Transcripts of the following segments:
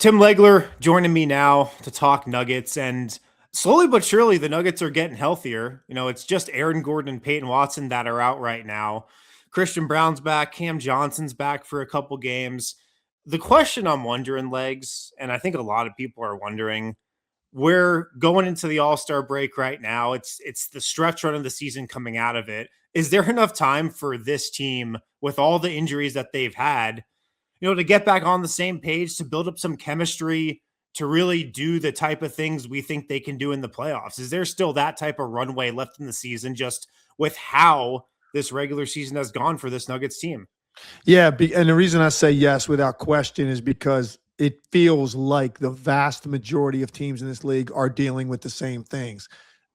Tim Legler joining me now to talk Nuggets, and slowly but surely the Nuggets are getting healthier. It's just Aaron Gordon and Peyton Watson that are out right now. Christian Brown's back, Cam Johnson's back for a couple games. The question I'm wondering, Legs, and I think a lot of people are wondering, we're going into the All-Star break right now. It's the stretch run of the season coming out of it. Is there enough time for this team with all the injuries that they've had, to get back on the same page, to build up some chemistry, to really do the type of things we think they can do in the playoffs? Is there still that type of runway left in the season, just with how this regular season has gone for this Nuggets team? Yeah, and the reason I say yes without question is because it feels like the vast majority of teams in this league are dealing with the same things.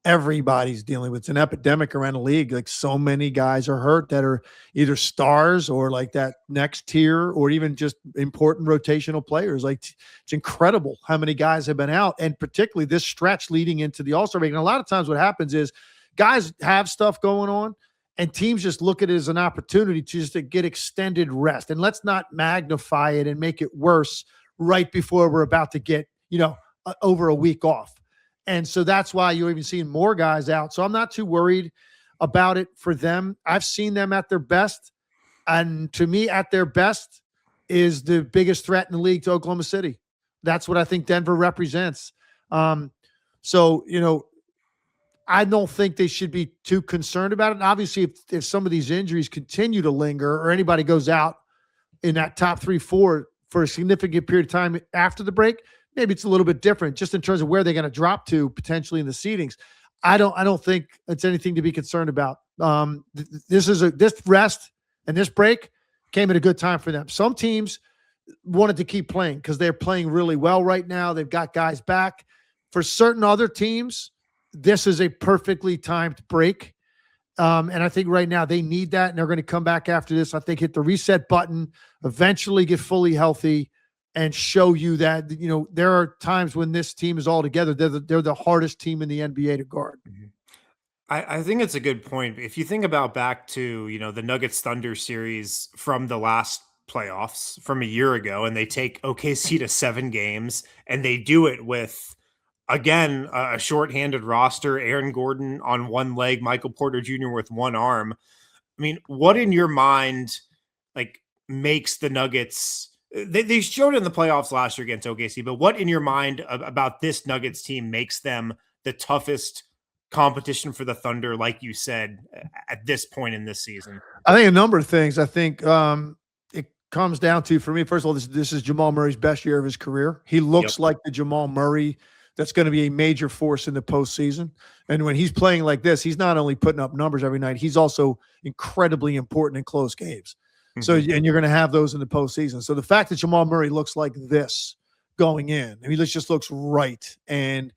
Everybody's dealing with. It's an epidemic around the league. Like, so many guys are hurt that are either stars or like that next tier, or even just important rotational players. Like, it's incredible how many guys have been out, and particularly this stretch leading into the All-Star break. And a lot of times what happens is guys have stuff going on, and teams just look at it as an opportunity to get extended rest. And let's not magnify it and make it worse right before we're about to get, over a week off. And so that's why you're even seeing more guys out. So I'm not too worried about it for them. I've seen them at their best. And to me, at their best is the biggest threat in the league to Oklahoma City. That's what I think Denver represents. I don't think they should be too concerned about it. And obviously, if some of these injuries continue to linger, or anybody goes out in that top 3-4 for a significant period of time after the break, maybe it's a little bit different just in terms of where they're going to drop to potentially in the seedings. I don't think it's anything to be concerned about. This rest and this break came at a good time for them. Some teams wanted to keep playing because they're playing really well right now. They've got guys back. For certain other teams, this is a perfectly timed break. And I think right now they need that, and they're going to come back after this. I think hit the reset button, eventually get fully healthy, and show you that, there are times when this team is all together. They're the hardest team in the NBA to guard. Mm-hmm. I think it's a good point. If you think about back to, the Nuggets Thunder series from the last playoffs from a year ago, and they take OKC to 7 games, and they do it with, again, a shorthanded roster, Aaron Gordon on one leg, Michael Porter Jr. with one arm. I mean, what in your mind, makes the Nuggets? They showed it in the playoffs last year against OKC, but what in your mind about this Nuggets team makes them the toughest competition for the Thunder, like you said, at this point in this season? I think a number of things. I think it comes down to, for me, first of all, this is Jamal Murray's best year of his career. He looks like the Jamal Murray that's going to be a major force in the postseason. And when he's playing like this, he's not only putting up numbers every night, he's also incredibly important in close games. Mm-hmm. So, and you're going to have those in the postseason. So the fact that Jamal Murray looks like this going in, he just looks right and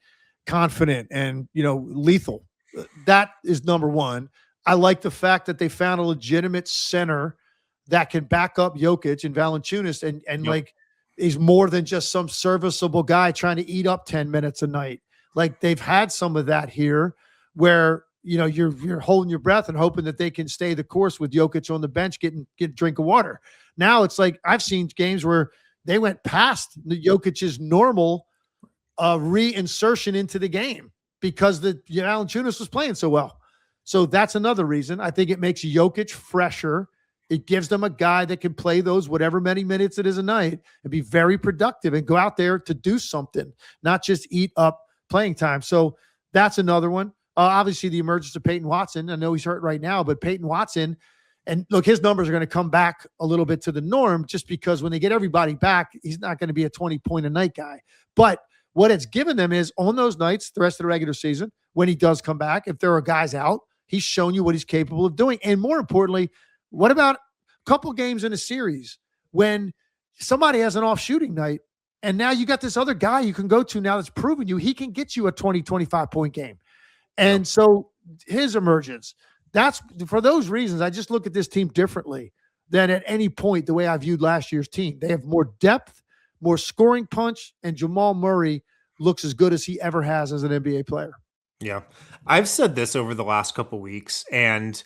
confident and, lethal. That is number one. I like the fact that they found a legitimate center that can back up Jokić and Valanciunas and he's more than just some serviceable guy trying to eat up 10 minutes a night. Like, they've had some of that here where, you're holding your breath and hoping that they can stay the course with Jokić on the bench, get a drink of water. Now it's like, I've seen games where they went past the Jokic's normal reinsertion into the game because the Valanciunas was playing so well. So that's another reason. I think it makes Jokić fresher. It gives them a guy that can play those whatever many minutes it is a night and be very productive and go out there to do something, not just eat up playing time. So that's another one. Obviously, the emergence of Peyton Watson. I know he's hurt right now, but Peyton Watson, and look, his numbers are going to come back a little bit to the norm just because when they get everybody back, he's not going to be a 20-point-a-night guy. But what it's given them is on those nights, the rest of the regular season, when he does come back, if there are guys out, he's shown you what he's capable of doing. And more importantly, what about a couple games in a series when somebody has an off shooting night and now you got this other guy you can go to now that's proven you he can get you a 20, 25-point game. And so his emergence, that's for those reasons, I just look at this team differently than at any point the way I viewed last year's team. They have more depth, more scoring punch, and Jamal Murray looks as good as he ever has as an NBA player. Yeah. I've said this over the last couple weeks, and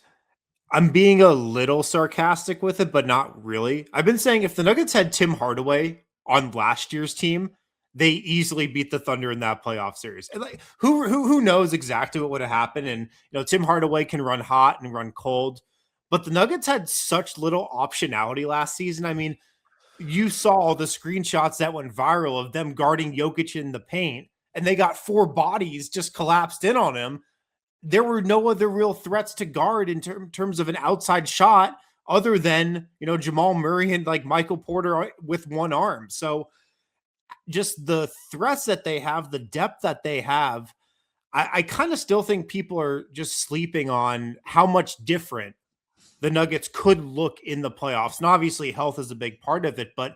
I'm being a little sarcastic with it, but not really. I've been saying if the Nuggets had Tim Hardaway on last year's team, they easily beat the Thunder in that playoff series. And like, who knows exactly what would have happened? And Tim Hardaway can run hot and run cold, but the Nuggets had such little optionality last season. I mean, you saw all the screenshots that went viral of them guarding Jokic in the paint, and they got 4 bodies just collapsed in on him. There were no other real threats to guard in terms of an outside shot other than, Jamal Murray and like Michael Porter with one arm. So just the threats that they have, the depth that they have, I kind of still think people are just sleeping on how much different the Nuggets could look in the playoffs. And obviously health is a big part of it, but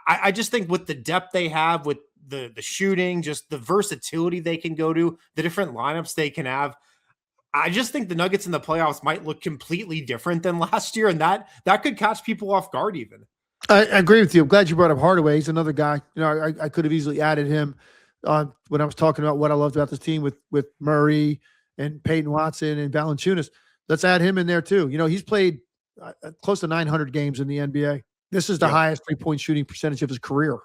I just think with the depth they have, with the shooting, just the versatility they can go to, the different lineups they can have, I just think the Nuggets in the playoffs might look completely different than last year, and that could catch people off guard even. I agree with you. I'm glad you brought up Hardaway. He's another guy. I could have easily added him when I was talking about what I loved about this team with Murray and Peyton Watson and Valanciunas. Let's add him in there too. He's played close to 900 games in the NBA. This is the highest 3-point shooting percentage of his career.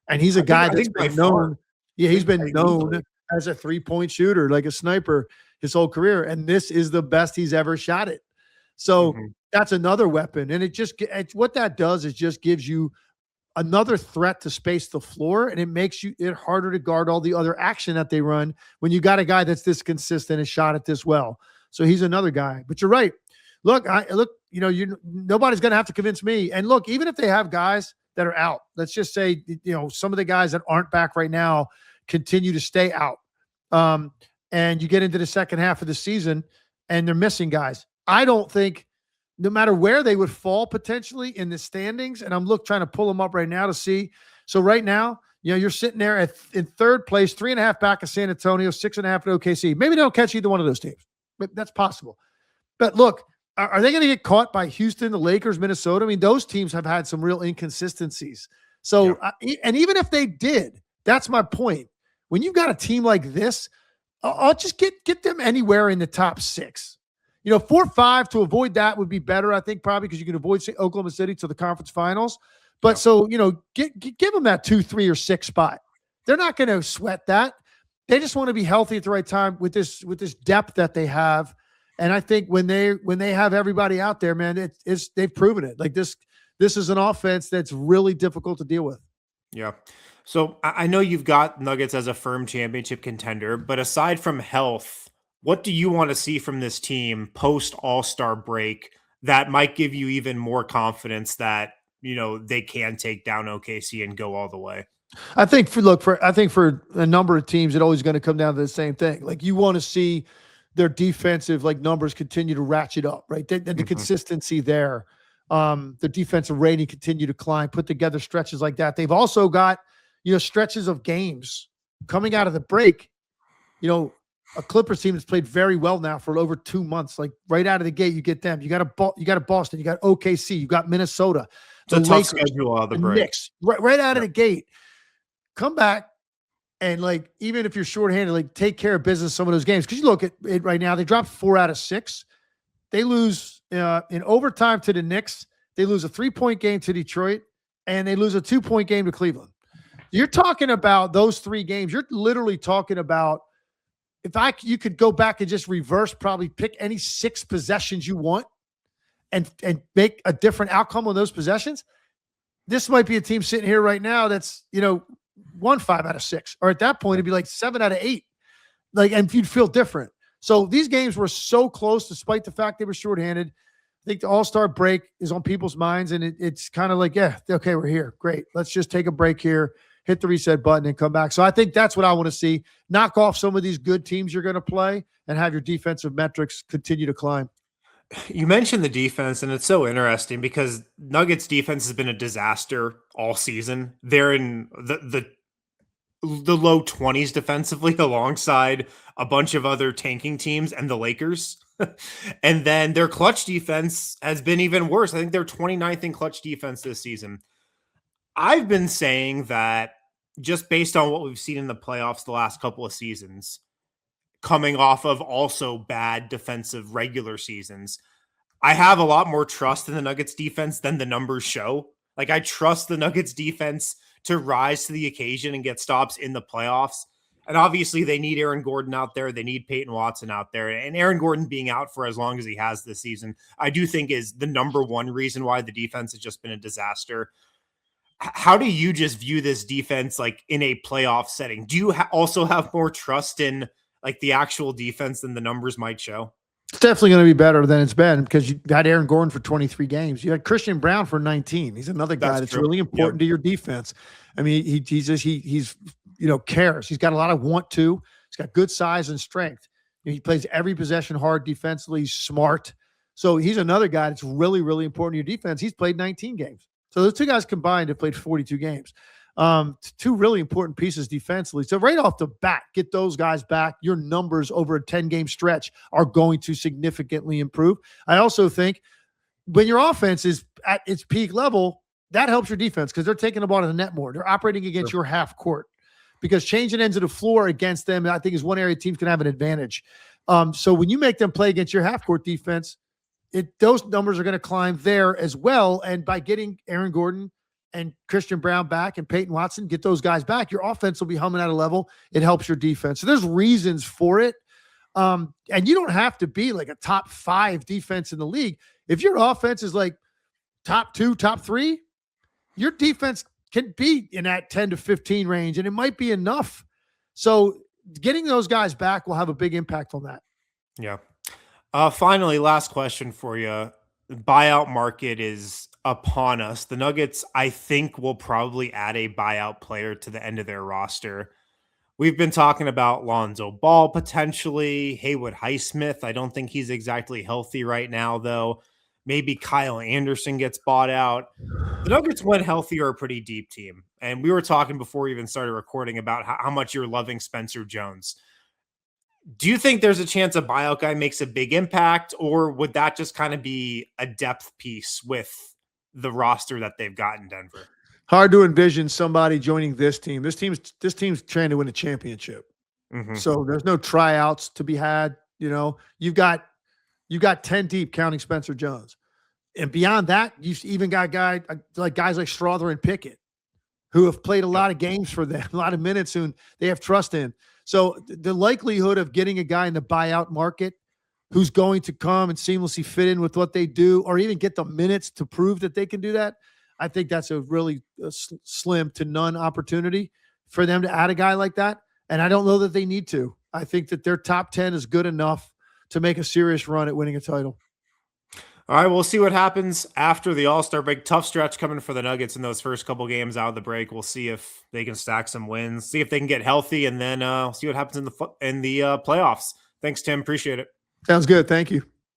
And he's a guy that's been known. Yeah, he's been known as a 3-point shooter, like a sniper his whole career. And this is the best he's ever shot it. So that's another weapon. And what that does is just gives you another threat to space the floor. And it makes it harder to guard all the other action that they run when you got a guy that's this consistent and shot it this well. So he's another guy. But you're right. Look, nobody's going to have to convince me. And look, even if they have guys that are out, let's just say, some of the guys that aren't back right now continue to stay out. And you get into the second half of the season and they're missing guys. I don't think, no matter where they would fall potentially in the standings, and I'm trying to pull them up right now to see. So right now, you're sitting there in third place, 3.5 back of San Antonio, 6.5 at OKC. Maybe they don't catch either one of those teams, but that's possible. But look, are they going to get caught by Houston, the Lakers, Minnesota? I mean, those teams have had some real inconsistencies. So, and even if they did, that's my point. When you've got a team like this, I'll just get them anywhere in the top 6. 4-5 to avoid that would be better, I think, probably because you can avoid Oklahoma City to the conference finals. But so, give them that 2, 3, or 6 spot. They're not going to sweat that. They just want to be healthy at the right time with this depth that they have. And I think when they have everybody out there, man, they've proven it. Like this is an offense that's really difficult to deal with. Yeah. So I know you've got Nuggets as a firm championship contender, but aside from health, what do you want to see from this team post All-Star break that might give you even more confidence that, they can take down OKC and go all the way? I think for a number of teams, it's always going to come down to the same thing. Like you want to see their defensive numbers continue to ratchet up, right? The consistency there, the defensive rating continue to climb, put together stretches like that. They've also got, stretches of games coming out of the break, a Clippers team that's played very well now for over 2 months. Like right out of the gate, you get them. You got a Boston, you got OKC, you got Minnesota. It's a tough schedule out of the break. Knicks, right out of the gate. Come back and even if you're shorthanded, take care of business some of those games. Because you look at it right now, they dropped 4 out of 6. They lose in overtime to the Knicks. They lose a 3-point game to Detroit, and they lose a 2-point game to Cleveland. You're talking about those 3 games. You're literally talking about you could go back and just reverse, probably pick any 6 possessions you want and make a different outcome on those possessions. This might be a team sitting here right now that's, won 5 out of 6, or at that point, it'd be 7 out of 8. And you'd feel different. So these games were so close, despite the fact they were shorthanded. I think the All-Star break is on people's minds, and it's kind of okay, we're here. Great. Let's just take a break here, hit the reset button, and come back. So I think that's what I want to see. Knock off some of these good teams you're going to play and have your defensive metrics continue to climb. You mentioned the defense, and it's so interesting because Nuggets defense has been a disaster all season. They're in the low 20s defensively alongside a bunch of other tanking teams and the Lakers. And then their clutch defense has been even worse. I think they're 29th in clutch defense this season. I've been saying that just based on what we've seen in the playoffs the last couple of seasons, coming off of also bad defensive regular seasons, I have a lot more trust in the Nuggets defense than the numbers show. Like, I trust the Nuggets defense to rise to the occasion and get stops in the playoffs. And obviously they need Aaron Gordon out there. They need Peyton Watson out there. And Aaron Gordon being out for as long as he has this season, I do think is the number one reason why the defense has just been a disaster. How do you just view this defense like in a playoff setting? Do you also have more trust in like the actual defense than the numbers might show? It's definitely going to be better than it's been because you had Aaron Gordon for 23 games. You had Christian Brown for 19. He's another guy that's really important to your defense. I mean, he's cares. He's got a lot of want to. He's got good size and strength. He plays every possession hard defensively. He's smart. So he's another guy that's really, really important to your defense. He's played 19 games. So those two guys combined have played 42 games. Two really important pieces defensively. So right off the bat, get those guys back. Your numbers over a 10-game stretch are going to significantly improve. I also think when your offense is at its peak level, that helps your defense because they're taking the ball to the net more. They're operating against your half court because changing ends of the floor against them, I think, is one area teams can have an advantage. So when you make them play against your half court defense, those numbers are going to climb there as well. And by getting Aaron Gordon and Christian Brown back and Peyton Watson, get those guys back, your offense will be humming at a level. It helps your defense. So there's reasons for it. And you don't have to be like a top 5 defense in the league. If your offense is like top 2, top 3, your defense can be in that 10 to 15 range, and it might be enough. So getting those guys back will have a big impact on that. Yeah. Finally, last question for you. The buyout market is upon us. The Nuggets, I think, will probably add a buyout player to the end of their roster. We've been talking about Lonzo Ball potentially, Haywood Highsmith. I don't think he's exactly healthy right now, though. Maybe Kyle Anderson gets bought out. The Nuggets, when healthy, are a pretty deep team. And we were talking before we even started recording about how much you're loving Spencer Jones. Do you think there's a chance a buyout guy makes a big impact, or would that just kind of be a depth piece with the roster that they've got in Denver? Hard to envision somebody joining this team. This team's trying to win a championship. Mm-hmm. So there's no tryouts to be had. You've got 10 deep counting Spencer Jones. And beyond that, you've even got guys like Strother and Pickett who have played a lot of games for them, a lot of minutes, who they have trust in. So the likelihood of getting a guy in the buyout market who's going to come and seamlessly fit in with what they do, or even get the minutes to prove that they can do that, I think that's a really slim to none opportunity for them to add a guy like that. And I don't know that they need to. I think that their top 10 is good enough to make a serious run at winning a title. All right, we'll see what happens after the All-Star break. Tough stretch coming for the Nuggets in those first couple games out of the break. We'll see if they can stack some wins, see if they can get healthy, and then see what happens in the playoffs. Thanks, Tim. Appreciate it. Sounds good. Thank you.